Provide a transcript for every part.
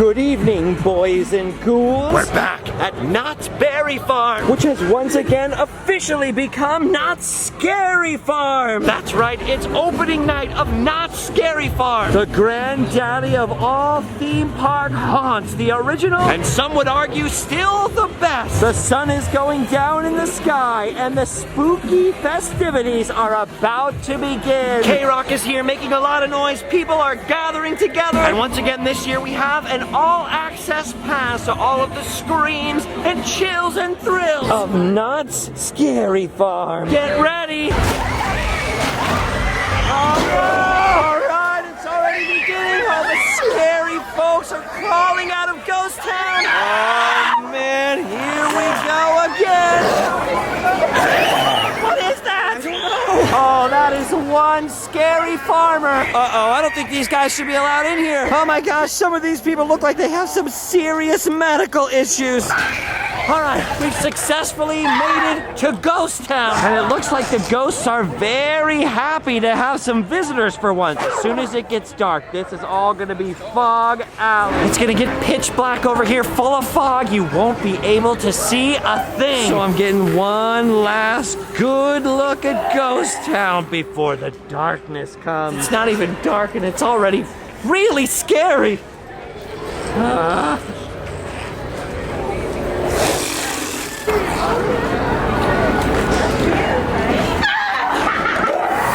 Good evening, boys and ghouls. We're back at Knott's Berry Farm, which has once again officially become Knott's Scary Farm. That's right, it's opening night of Knott's Scary Farm. The granddaddy of all theme park haunts, the original, and some would argue still the best. The sun is going down in the sky and the spooky festivities are about to begin. K-Rock is here making a lot of noise. People are gathering together. And once again this year we have an all-access pass to all of the screams and chills and thrills of Knott's Scary Farm. Get ready. Alright, it's already beginning. All the scary folks are crawling out of Ghost Town. Oh man, here we go again. What is that? Oh, that is one scary farmer. Uh-oh, I don't think these guys should be allowed in here. Oh my gosh, some of these people look like they have some serious medical issues. All right, we've successfully made it to Ghost Town. And it looks like the ghosts are very happy to have some visitors for once. As soon as it gets dark, this is all gonna be fog alley. It's gonna get pitch black over here, full of fog. You won't be able to see a thing. So I'm getting one last good look at Ghost Town before the darkness comes. It's not even dark and it's already really scary.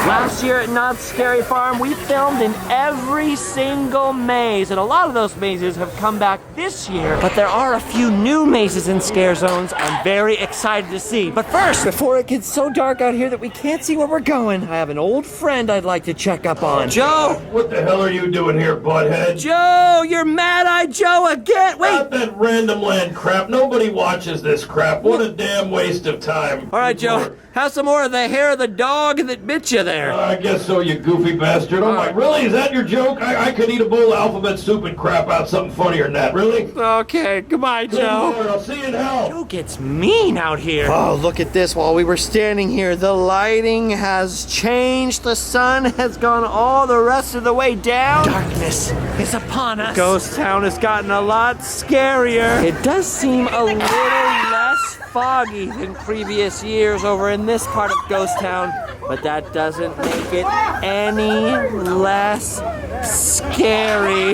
Last year at Knott's Scary Farm, we filmed in every single maze, and a lot of those mazes have come back this year, but there are a few new mazes and scare zones I'm very excited to see. But first, before it gets so dark out here that we can't see where we're going, I have an old friend I'd like to check up on. Joe! What the hell are you doing here, butthead? Joe! You're Mad-Eye Joe again! Wait! Not that random land crap. Nobody watches this crap. What a damn waste of time. All right, Joe. Have some more of the hair of the dog that bit you there. I guess so, you goofy bastard. Oh my, really? Is that your joke? I could eat a bowl of alphabet soup and crap out something funnier than that. Really? Okay, goodbye, Joe. Lord, I'll see you in hell. Joe gets mean out here. Oh, look at this. While we were standing here, the lighting has changed. The sun has gone all the rest of the way down. Darkness is upon us. Ghost Town has gotten a lot scarier. It does seem a little less foggy than previous years over in this part of Ghost Town, but that doesn't make it any less scary.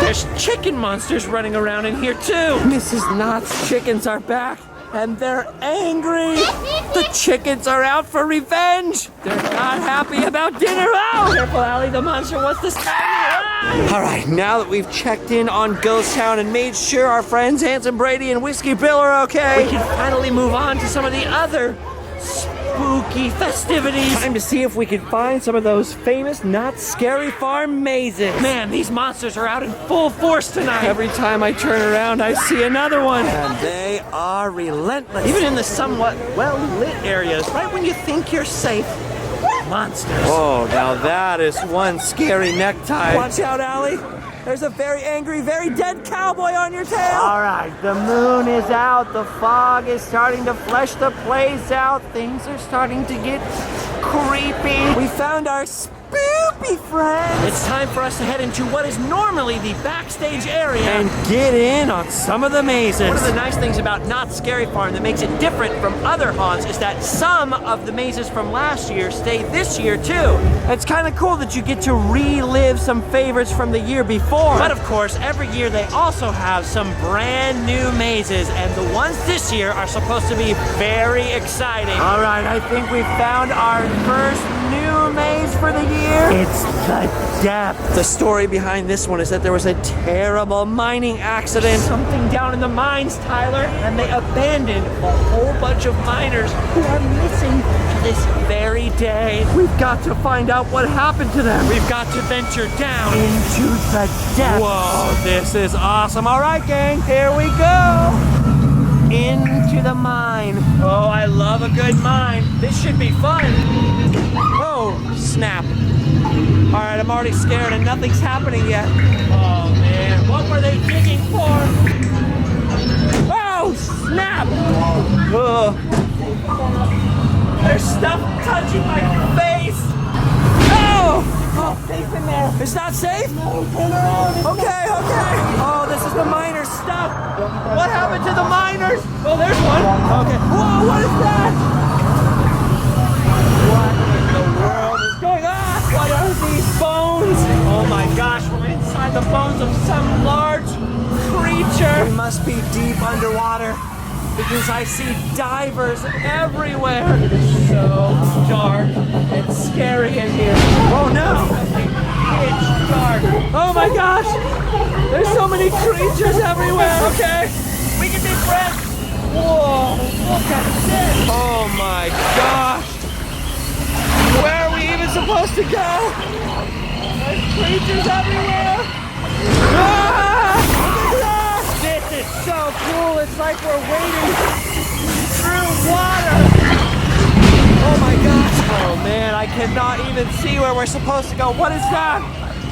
There's chicken monsters running around in here too. Mrs. Knott's chickens are back, and they're angry. The chickens are out for revenge. They're not happy about dinner. Oh, careful, Allie, the monster wants to stab you. All right, now that we've checked in on Ghost Town and made sure our friends Handsome Brady and Whiskey Bill are okay, we can finally move on to some of the other spooky festivities. Time to see if we can find some of those famous Knott's Scary Farm mazes. Man, these monsters are out in full force tonight. Every time I turn around, I see another one. And they are relentless. Even in the somewhat well-lit areas, right when you think you're safe, monsters. Oh, now that is one scary necktie. Watch out, Allie. There's a very angry, very dead cowboy on your tail. All right, the moon is out. The fog is starting to flesh the place out. Things are starting to get creepy. We found our spoopy friends. It's time for us to head into what is normally the backstage area and get in on some of the mazes. One of the nice things about Knott's Scary Farm that makes it different from other haunts is that some of the mazes from last year stay this year too. It's kind of cool that you get to relive some favorites from the year before. But of course, every year they also have some brand new mazes, and the ones this year are supposed to be very exciting. All right, I think we found our first new maze for the year. It's the Depth. The story behind this one is that there was a terrible mining accident. Something down in the mines, Tyler, and they abandoned a whole bunch of miners who are missing to this very day. We've got to find out what happened to them. We've got to venture down into the depths. Whoa, this is awesome. All right, gang, here we go. Into the mine. Oh, I love a good mine. This should be fun. Oh, snap. All right, I'm already scared and nothing's happening yet. Oh, man, what were they digging for? Oh, snap. There's stuff touching my face. Oh, safe in there. It's not safe? No, turn around. Okay. find the bones of some large creature. We must be deep underwater because I see divers everywhere. It is so dark and scary in here. Oh no! It's dark. Oh my gosh! There's so many creatures everywhere. Okay, we can deep breath. Whoa! Look at this! Oh my gosh! Where are we even supposed to go? There's creatures everywhere! Ah! This is so cool! It's like we're wading through water! Oh my gosh! Oh man, I cannot even see where we're supposed to go. What is that?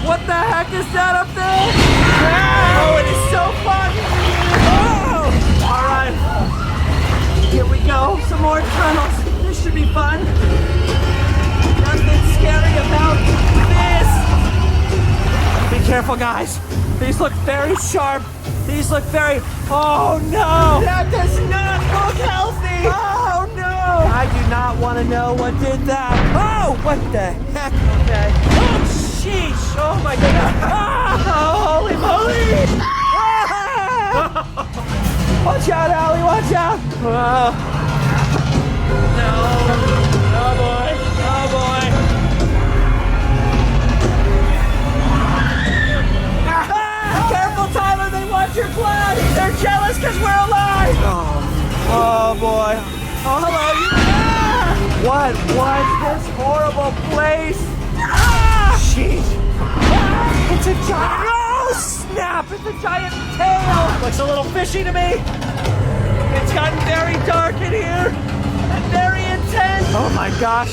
What the heck is that up there? Ah! Oh, it is so fun! Oh! Alright. Here we go. Some more tunnels. This should be fun. Nothing scary about this. Be careful, guys. These look very sharp. These look very... Oh, no. That does not look healthy. Oh, no. I do not want to know what did that. Oh, what the heck? Okay. Oh, sheesh. Oh, my goodness. Ah, holy moly. Ah! Watch out, Allie. Watch out. Oh. No. Oh, boy. Oh, boy. Careful, Tyler, they want your blood! They're jealous because we're alive! Oh boy. Oh, hello, you. Ah! What was this horrible place? Ah! Jeez. Ah! It's a giant. Oh, snap! It's a giant tail! Looks a little fishy to me. It's gotten very dark in here and very intense. Oh my gosh.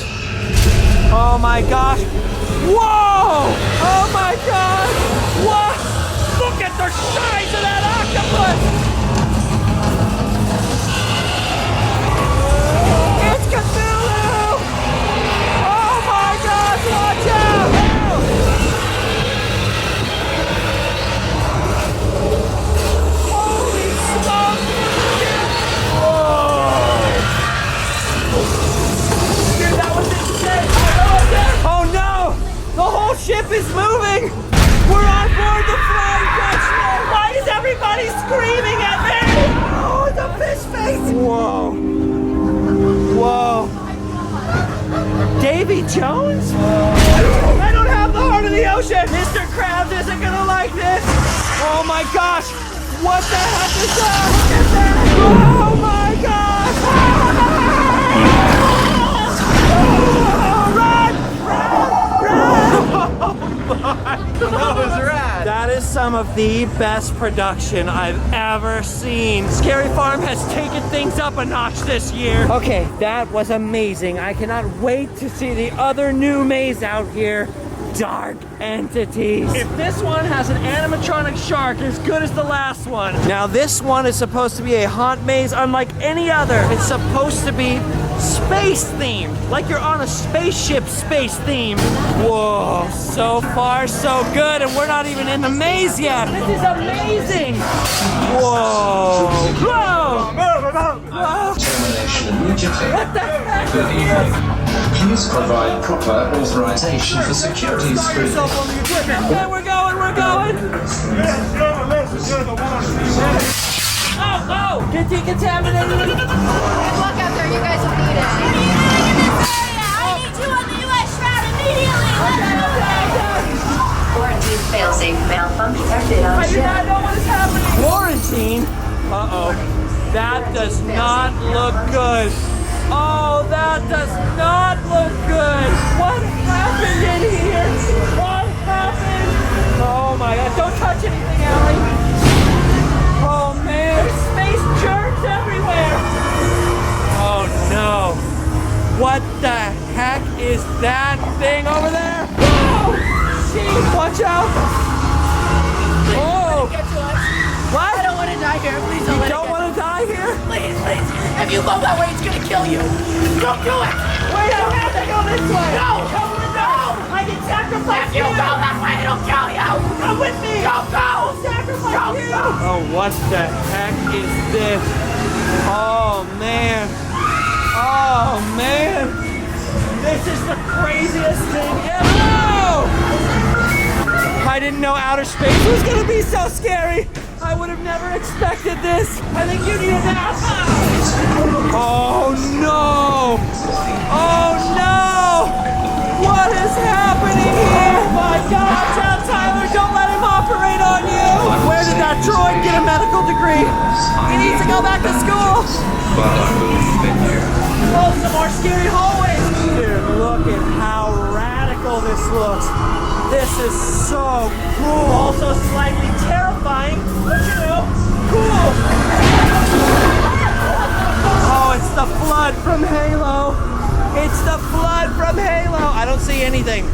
Oh my gosh. Whoa! Oh my gosh! What? Look at the size of that octopus! It's Cthulhu! Oh my gosh, watch out! Holy smoke! Whoa! Dude, that was insane! Oh no! The whole ship is moving! We're on board the Flying Dutchman! Why is everybody screaming at me? Oh, the fish face! Whoa. Whoa. Davy Jones? I don't have the heart of the ocean! Mr. Krabs isn't gonna like this! Oh my gosh! What the heck is that? Look at that! Oh my gosh! That was rad. That is some of the best production I've ever seen. Scary Farm has taken things up a notch this year. Okay, that was amazing. I cannot wait to see the other new maze out here. Dark Entities. If this one has an animatronic shark as good as the last one. Now this one is supposed to be a haunt maze unlike any other. It's supposed to be space themed, like you're on a spaceship space theme. Whoa, so far so good, and we're not even in the maze yet. This is amazing. Whoa. Whoa. Whoa. Termination immediately. What the heck? Good evening. Please provide proper authorization for security screening. Okay, we're going, we're going. Oh, get decontaminated. Walk out there, you guys will need it. I need you on the U.S. shroud immediately. Quarantine failsafe malfunction detected on I do ship. not know what is happening. Quarantine? Uh-oh. That does not look good. Oh, that does not look good. What happened in here? What happened? Oh my God, don't touch anything, Allie. Oh man, there's space germs everywhere. Oh no. What the heck is that thing over there? Whoa! Jeez, watch out. Oh. What? I don't want to die here. Please don't You let don't want to die here? Please, please. If you go that way, it's going to kill you. Don't do it. Wait, I don't have to go this way. No. Come with no. I can sacrifice If you go that way, it'll kill you. Come with me. Don't go. Sacrifice Don't you. go. Oh, what the heck is this? Oh, man. Oh, man. This is the craziest thing ever. I I didn't know outer space was gonna be so scary. I would have never expected this. I think you need a nap. Oh no! Oh no! What is happening here? Oh my God, tell Tyler, don't let him operate on you. Where did that droid get a medical degree? He needs to go back to school. Oh, some more scary hallways. Dude, look at how radical this looks. This is so cool. Also slightly terrifying, but you know, cool. Oh, it's the flood from Halo. It's the flood from Halo. I don't see anything.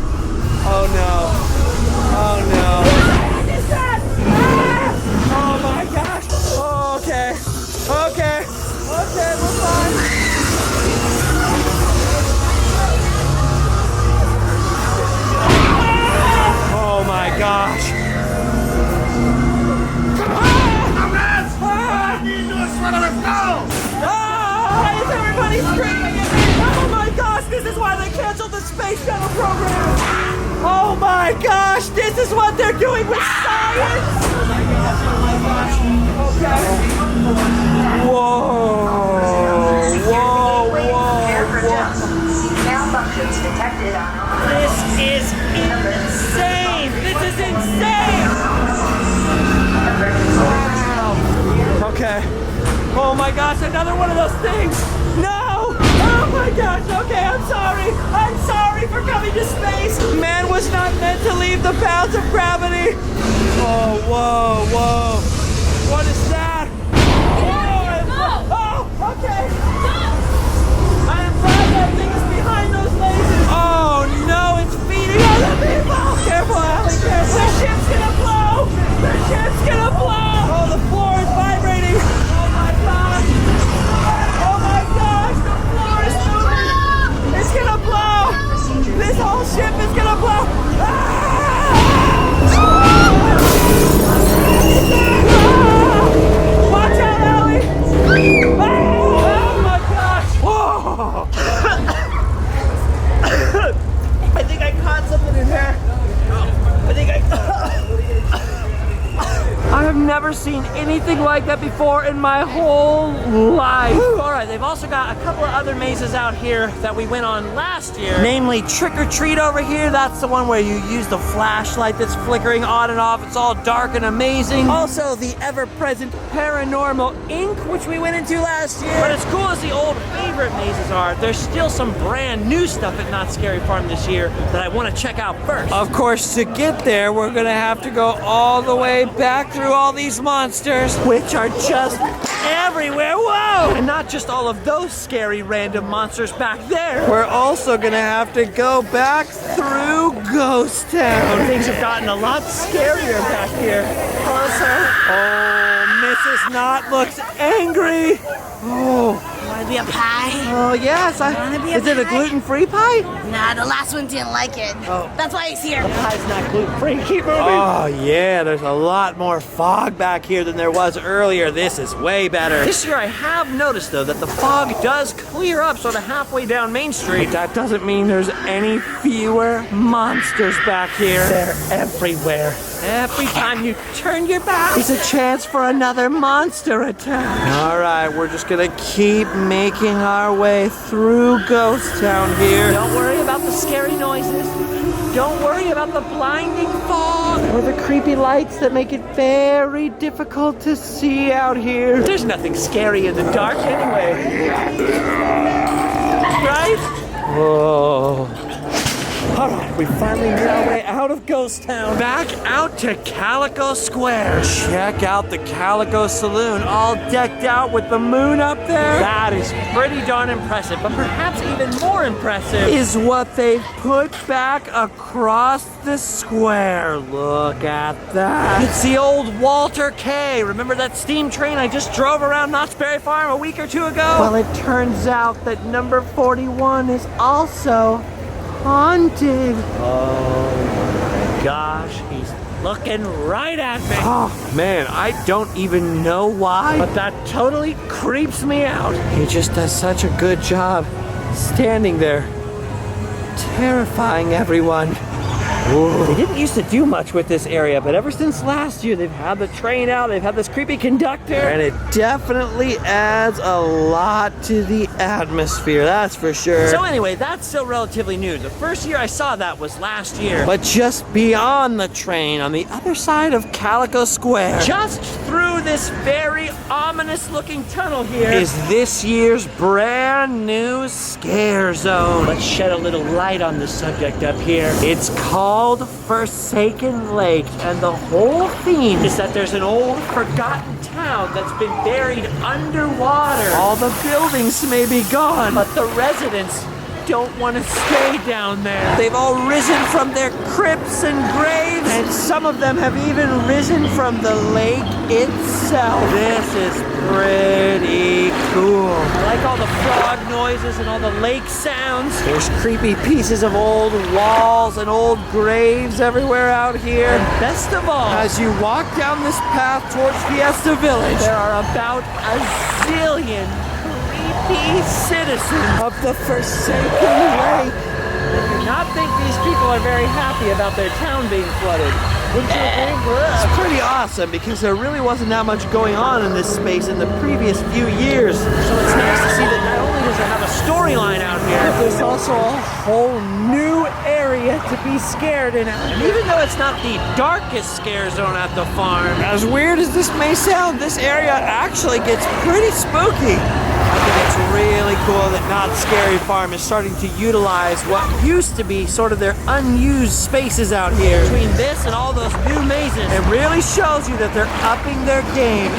Oh no. Oh no. What is that? Ah! Oh my gosh. Oh, okay. Okay. Okay, we're fine. Oh my gosh. Why is everybody screaming at me? Oh my gosh, this is why they canceled the space shuttle program. Oh my gosh, this is what they're doing with science. Oh my gosh, oh my gosh. Okay. Whoa. Whoa, whoa, whoa. Malfunctions detected on This is insane! This is insane! Wow. Okay. Oh my gosh, another one of those things! No! Oh my gosh, okay, I'm sorry! I'm sorry for coming to space! Man was not meant to leave the bounds of gravity! Oh, whoa, whoa. What is that? Oh, okay! I am glad that thing is behind those lasers! Oh no, it's feeding other people! Careful, Allie, careful! The ship's gonna blow! The ship's gonna blow! Oh, the floor is vibrating! Oh my gosh! Oh my gosh, the floor is moving! It's gonna blow! This whole ship is gonna blow! Watch out, Allie! Oh my gosh! Whoa! I think I caught something in there. I have never seen anything like that before in my whole life. All right, they've also got a couple of other mazes out here that we went on last year. Namely, Trick or Treat over here. That's the one where you use the flashlight that's flickering on and off. It's all dark and amazing. Also, the ever-present Paranormal Inc., which we went into last year. But as cool as the old favorite mazes are, there's still some brand new stuff at Knott's Scary Farm this year that I want to check out first. Of course, to get there, we're gonna have to go all the way back through all these monsters, which are just everywhere. Whoa! And not just all of those scary random monsters back there. We're also gonna have to go back through Ghost Town. Things have gotten a lot scarier back here. Closer. Oh, Mrs. Knott looks angry. Oh. Want to be a pie? Oh, yes. Is it a gluten-free pie? Nah, the last one didn't like it. Oh. That's why he's here. The pie's not gluten-free. Keep moving. Oh, yeah. There's a lot more fog back here than there was earlier. This is way better. This year, I have noticed, though, that the fog does clear up sort of halfway down Main Street. But that doesn't mean there's any fewer monsters back here. They're everywhere. Every time you turn your back, it's a chance for another monster attack. All right, we're just gonna keep making our way through Ghost Town here. Don't worry about the scary noises. Don't worry about the blinding fog or the creepy lights that make it very difficult to see out here. There's nothing scary in the dark anyway. Right? Whoa. All right, we finally made our way out of Ghost Town. Back out to Calico Square. Check out the Calico Saloon, all decked out with the moon up there. That is pretty darn impressive, but perhaps even more impressive is what they've put back across the square. Look at that. It's the old Walter K. Remember that steam train I just drove around Knott's Berry Farm a week or two ago? Well, it turns out that number 41 is also haunted. Oh my gosh, he's looking right at me. Oh man, I don't even know why, but that totally creeps me out. He just does such a good job standing there, terrifying everyone. They didn't used to do much with this area, but ever since last year, they've had the train out, they've had this creepy conductor, and it definitely adds a lot to the atmosphere, that's for sure. So anyway, that's still relatively new. The first year I saw that was last year. But just beyond the train, on the other side of Calico Square, just through this very ominous looking tunnel here, is this year's brand new scare zone. Let's shed a little light on the subject up here. It's called Forsaken Lake, and the whole theme is that there's an old forgotten town that's been buried underwater. All the buildings may be gone, but the residents don't want to stay down there. They've all risen from their crypts and graves, and some of them have even risen from the lake itself. This is pretty cool. I like all the frog noises and all the lake sounds. There's creepy pieces of old walls and old graves everywhere out here. And best of all, as you walk down this path towards Fiesta Village, there are about a zillion citizens of the Forsaken Lake. I do not think these people are very happy about their town being flooded. Wouldn't you agree? It's pretty awesome because there really wasn't that much going on in this space in the previous few years. So it's nice to see that not only does it have a storyline out here, but there's also a whole new area to be scared in. And even though it's not the darkest scare zone at the farm, as weird as this may sound, this area actually gets pretty spooky. I think it's really cool that Knott Scary Farm is starting to utilize what used to be sort of their unused spaces out here. Between this and all those new mazes, it really shows you that they're upping their game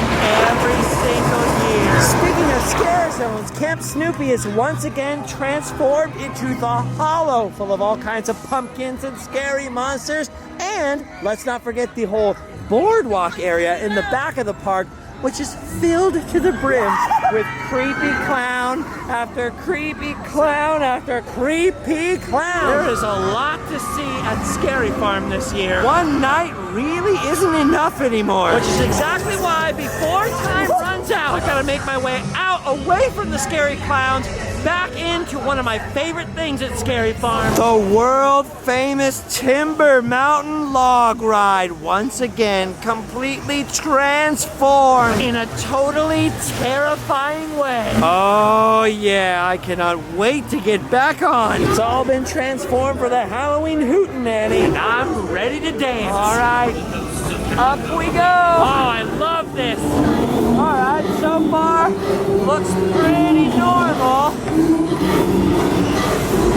every single year. Speaking of scare zones, Camp Snoopy is once again transformed into the Hollow, full of all kinds of pumpkins and scary monsters. And let's not forget the whole boardwalk area in the back of the park, which is filled to the brim with creepy clown after creepy clown after creepy clown. There is a lot to see at Scary Farm this year. One night really isn't enough anymore, which is exactly why before time runs out, I gotta make my way out, away from the scary clowns, back into one of my favorite things at Scary Farm. The world famous Timber Mountain Log Ride, once again completely transformed in a totally terrifying way. Oh yeah, I cannot wait to get back on. It's all been transformed for the Halloween hootenanny, and I'm ready to dance. All right, up we go. Oh, I love this. All right, so far looks pretty normal.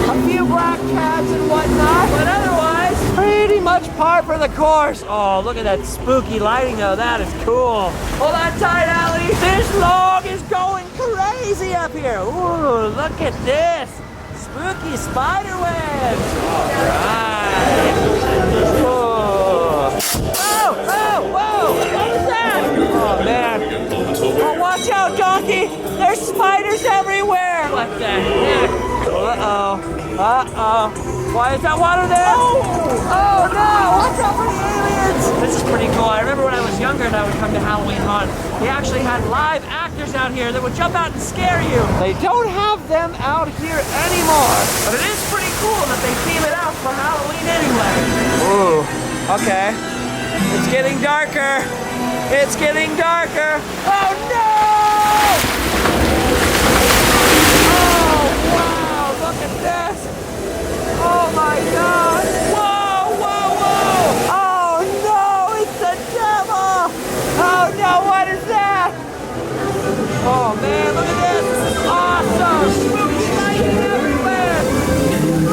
A few black cats and whatnot, but otherwise pretty much par for the course. Oh, look at that spooky lighting though. That is cool. Hold on tight, Allie. This log is going crazy up here. Ooh, look at this. Spooky spider webs. All right. Oh, whoa. What is that? Oh, man. Oh, watch out, donkey. There's spiders everywhere. What the heck? Uh-oh. Why is that water there? Oh no, what's up with the aliens? This is pretty cool. I remember when I was younger and I would come to Halloween Haunt. They actually had live actors out here that would jump out and scare you. They don't have them out here anymore. But it is pretty cool that they theme it out for Halloween anyway. Ooh, okay. It's getting darker. It's getting darker. Oh no! Oh wow, look at this. Oh my God! Whoa! Oh no! It's the devil! Oh no! What is that? Oh man! Look at this! This is awesome! Spooky lighting everywhere!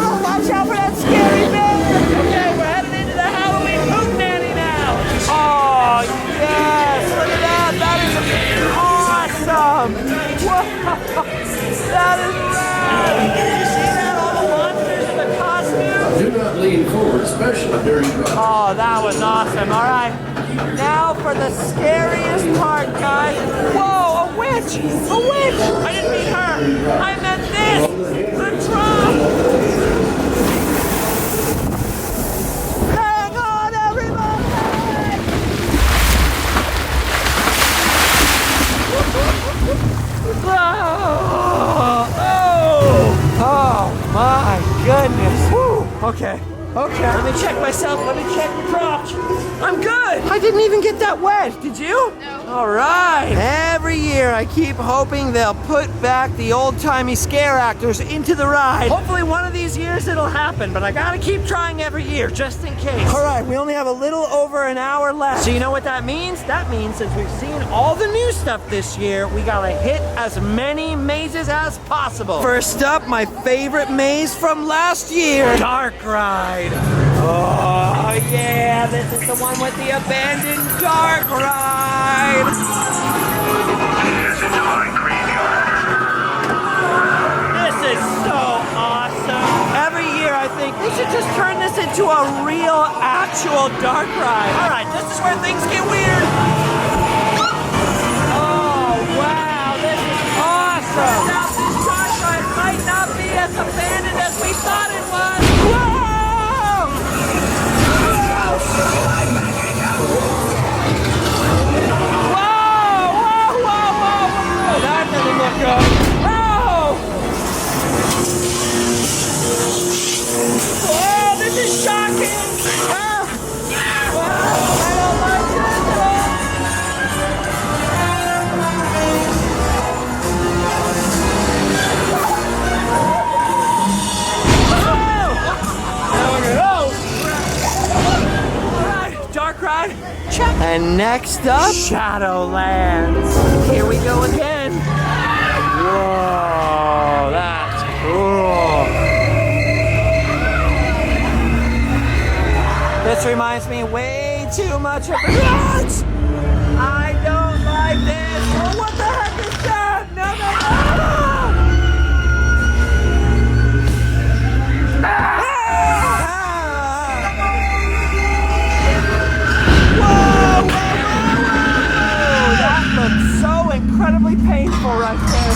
Oh, watch out for that scary bear! Okay, we're headed into the Halloween hootenanny now! Oh yes! Look at that! That is awesome! Whoa! That is rad! You see that? All the monsters in the costumes? Do not lean forward, especially during drive. Oh, that was awesome. All right. Now for the scariest part, guys. Whoa, a witch! A witch! I didn't mean her. I meant this! The drum! Hang on, everybody! Oh my goodness. Whew. Okay. Okay, let me check myself. Let me check the crotch. I'm good. I didn't even get that wet. Did you? No. All right. Every year I keep hoping they'll put back the old-timey scare actors into the ride. Hopefully one of these years it'll happen, but I gotta keep trying every year just in case. All right, we only have a little over an hour left. So you know what that means? That means since we've seen all the new stuff this year, we gotta hit as many mazes as possible. First up, my favorite maze from last year. Dark Ride. Oh yeah, this is the one with the abandoned dark ride. This is so awesome. Every year I think they should just turn this into a real, actual dark ride. All right, this is where things get weird. Oh wow, this is awesome. Now this dark ride might not be as abandoned as we thought it was. Whoa! That doesn't look good. Oh, this is shocking. I don't like this at all. Dark ride, check. And next up, Shadowlands. Here we go again. Whoa, that's cool. This reminds me way too much of what? I don't like this. Oh, what the heck is that? No, no, no. Incredibly painful right there.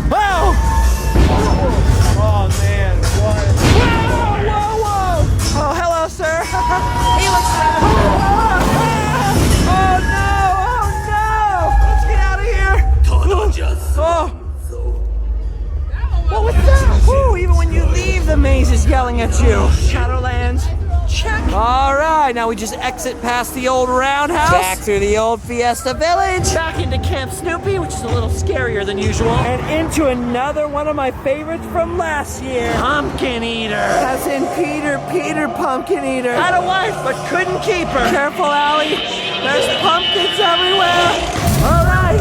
Whoa! Oh man, what? Whoa, whoa, whoa! Oh, hello, sir. He looks bad. Oh no! Let's get out of here. Oh. What was that? Woo, even when you leave, the maze is yelling at you. Shadowlands. Check. All right, now we just exit past the old roundhouse, back through the old Fiesta Village, back into Camp Snoopy, which is a little scarier than usual, and into another one of my favorites from last year, Pumpkin Eater. As in Peter Pumpkin Eater. Had a wife, but couldn't keep her. Careful, Allie. There's pumpkins everywhere. All right,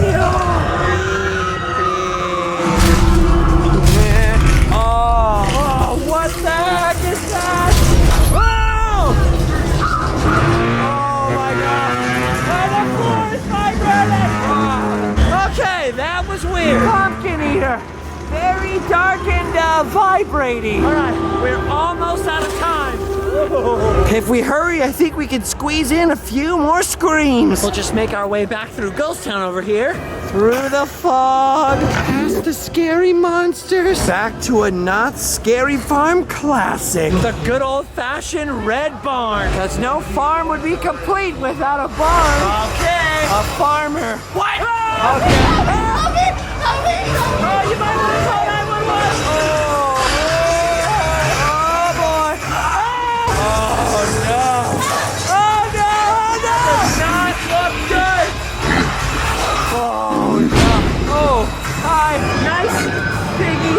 Oh, what the heck is that? Oh my God! Oh, the floor is vibrating! Okay, that was weird. Pumpkin Eater. Very dark and vibrating. All right, we're almost out of time. If we hurry, I think we can squeeze in a few more screams. We'll just make our way back through Ghost Town over here. Through the fog, past the scary monsters, back to a Knott Scary Farm classic. The good old-fashioned red barn. Because no farm would be complete without a barn. Okay. A farmer. What? Oh. Okay. Help me! Help me! Oh, you might want to call 911. Oh boy. Oh no. Oh no. Does not look good. Oh no. Oh, hi. Nice piggy.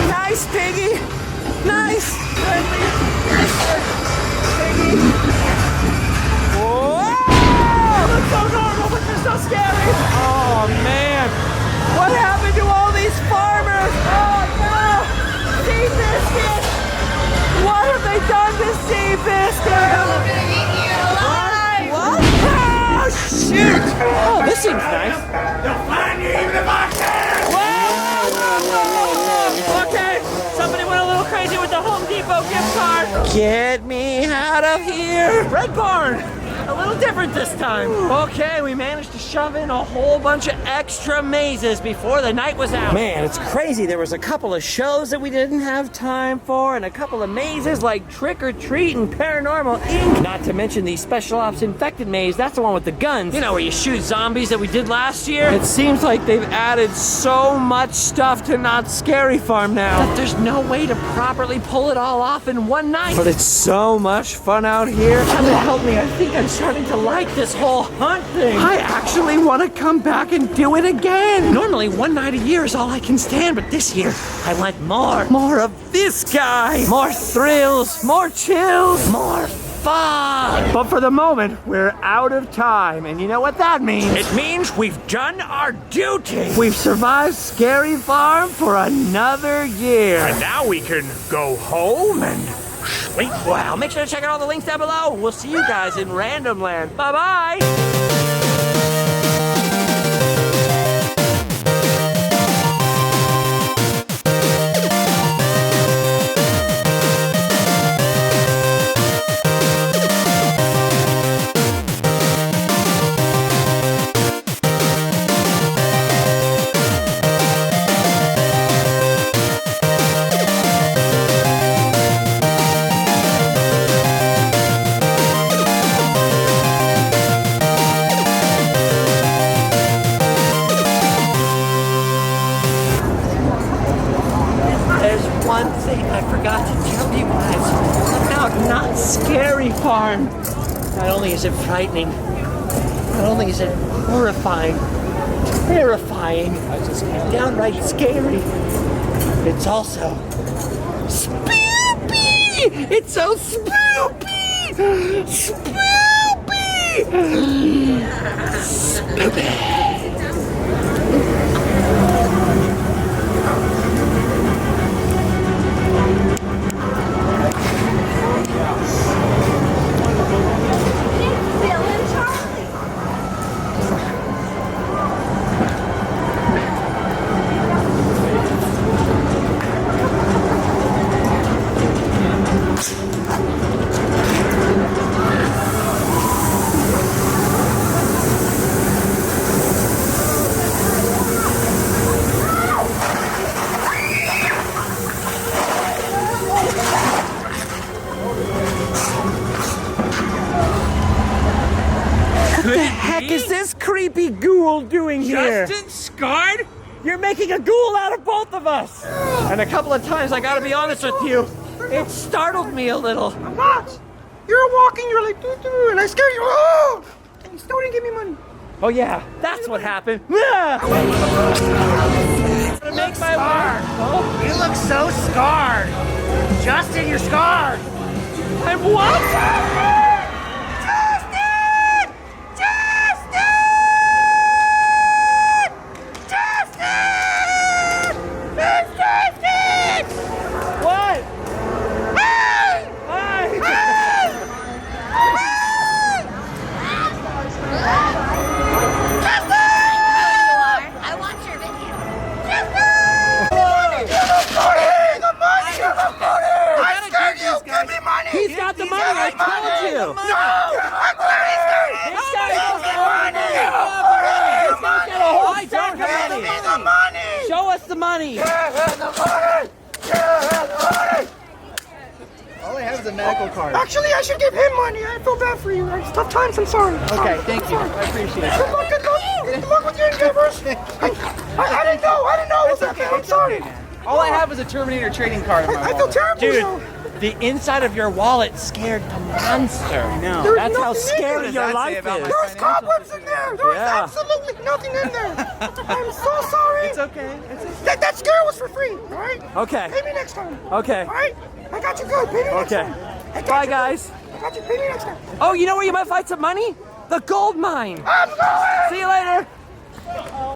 Nice piggy. Nice. Friendly. Piggy. Whoa! Looks so normal, but they're so scary. Oh man. What happened to all these farmers? Oh no! Seabiscuit! What have they done to Seabiscuit? I'm gonna eat you alive! What? Oh shoot! Oh, this seems nice. They'll find you even if I can! Whoa! Okay, somebody went a little crazy with the Home Depot gift card. Get me out of here! Red Barn! A little little different this time. Okay, we managed to shove in a whole bunch of extra mazes before the night was out. Man, it's crazy. There was a couple of shows that we didn't have time for, and a couple of mazes like Trick or Treat and Paranormal Inc. Not to mention the Special Ops Infected maze. That's the one with the guns. You know, where you shoot zombies that we did last year. It seems like they've added so much stuff to Knott's Scary Farm now that there's no way to properly pull it all off in one night. But it's so much fun out here. Come and help me. I think I'm starting to like this whole hunt thing. I actually want to come back and do it again. Normally, one night a year is all I can stand, but this year, I want more. More of this guy. More thrills, more chills, more fun. But for the moment, we're out of time. And you know what that means? It means we've done our duty. We've survived Scary Farm for another year. And now we can go home and sleep well. Make sure to check out all the links down below. We'll see you guys in Random Land. Bye-bye. One thing I forgot to tell you guys about Knott's Scary Farm. Not only is it frightening, not only is it horrifying, terrifying, downright scary, it's also spoopy! It's so spoopy! Spoopy! Spoopy! What the heck is this creepy ghoul doing here? Justin scarred? You're making a ghoul out of both of us! And a couple of times, I gotta be honest with you, it startled me a little. I'm not! You're walking, you're like, doo-doo, and I scared you. Oh! And you still didn't give me money. Oh yeah, that's what happened. Ah! To make my mark. Oh, You look so scarred. Justin, you're scarred. I'm what? What? I watch your video. I scared you. Give me money. He's got the money, I told you. No! I'm very scared. This guy Give me money. He's got a whole stack of Give money. me the money. Show us the money. Give me the money. Give me the money. All I have is a medical card. Actually, I should give him money. I feel bad for you. It's tough times. I'm sorry. Okay, thank you. I appreciate it. Good luck. Good luck. Good luck with your endeavors. I didn't know. I didn't know it was that bad. I'm sorry. All I have is a Terminator trading card in my I feel wallet. terrible. Dude, though. the inside of your wallet scared the monster. I know. There's That's how nothing in scary there. your What does that say life about my is. There's cobwebs in there. There's Yeah. absolutely nothing in there. I'm so sorry. It's okay. It's okay. That scare was for free. All right. Okay. Pay me next time. Okay. All right. I got you good. Pay me next Okay. time. I got Bye, you guys. good. I got you. Pay me next time. Oh, you know where you might find some money? The gold mine. I'm going. See you later.